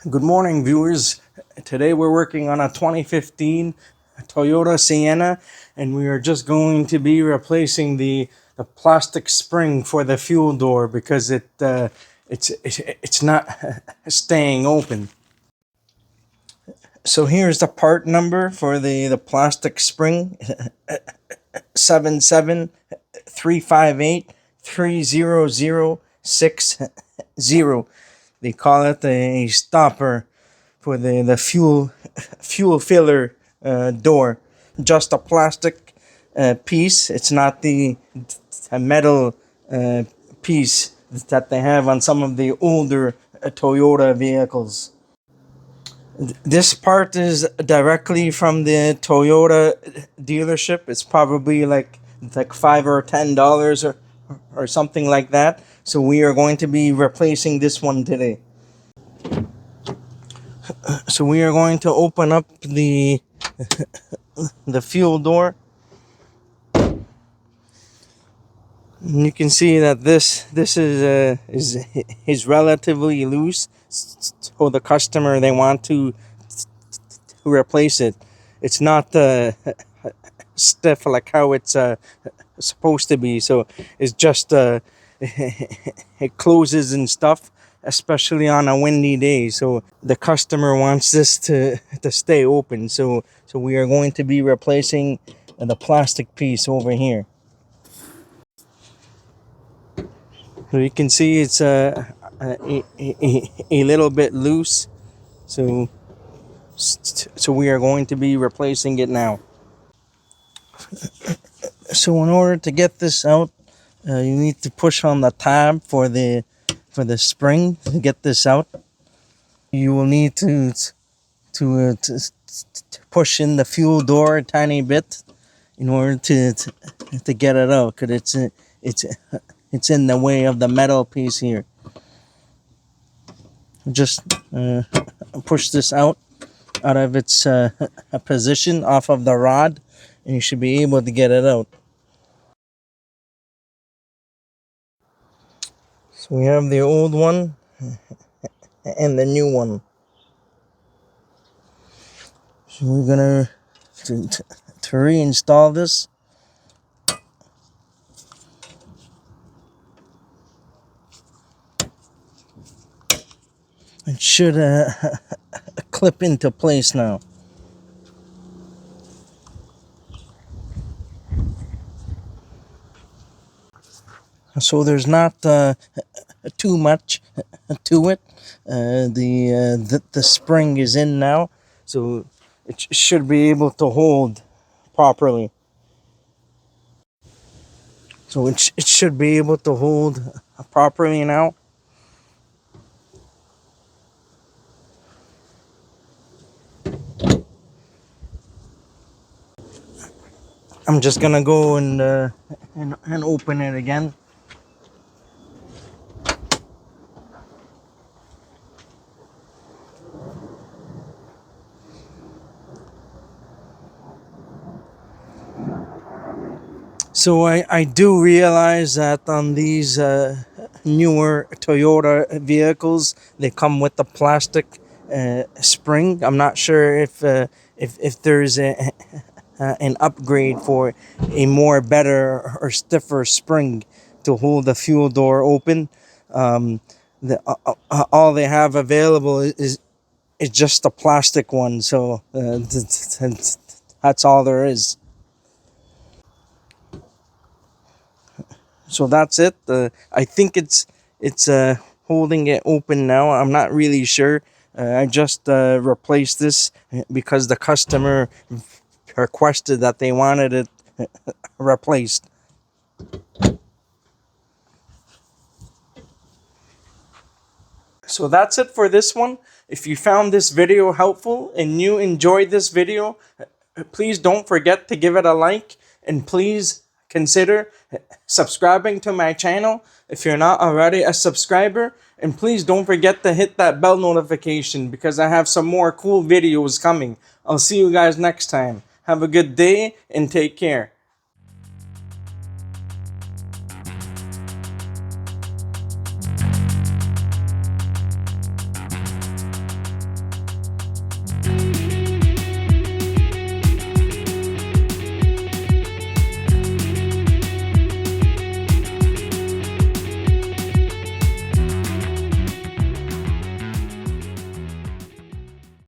Good morning, viewers. Today we're working on a 2015 Toyota Sienna, and we are just going to be replacing the plastic spring for the fuel door because it's not staying open. So here's the part number for the plastic spring: 773583006. They call it a stopper for the fuel filler door. Just a plastic piece. It's not the metal piece that they have on some of the older Toyota vehicles. This part is directly from the Toyota dealership. It's probably like $5 or $10 or something like that. So we are going to be replacing this one today. So we are going to open up the fuel door. And you can see that this is relatively loose. So the customer, they want to replace it. It's not stiff like how it's supposed to be. So it's just it closes and stuff, especially on a windy day. So the customer wants this to stay open. So we are going to be replacing the plastic piece over here. So you can see it's a little bit loose. So we are going to be replacing it now. So in order to get this out, you need to push on the tab for the spring to get this out. You will need to push in the fuel door a tiny bit in order to get it out, because it's in the way of the metal piece here. Just push this out of its position off of the rod, and you should be able to get it out. So we have the old one and the new one. So we're gonna to reinstall this. It should clip into place now. So there's not too much to it. The spring is in now, so it should be able to hold properly. So it should be able to hold properly now. I'm just gonna go and open it again. So I do realize that on these newer Toyota vehicles, they come with the plastic spring. I'm not sure if there's an upgrade for a more better or stiffer spring to hold the fuel door open. All they have available is just a plastic one. So that's all there is. So that's it. I think it's holding it open now. I'm not really sure. I just replaced this because the customer requested that they wanted it replaced. So that's it for this one. If you found this video helpful and you enjoyed this video, please don't forget to give it a like, and please consider subscribing to my channel if you're not already a subscriber. And please don't forget to hit that bell notification because I have some more cool videos coming. I'll see you guys next time. Have a good day and take care.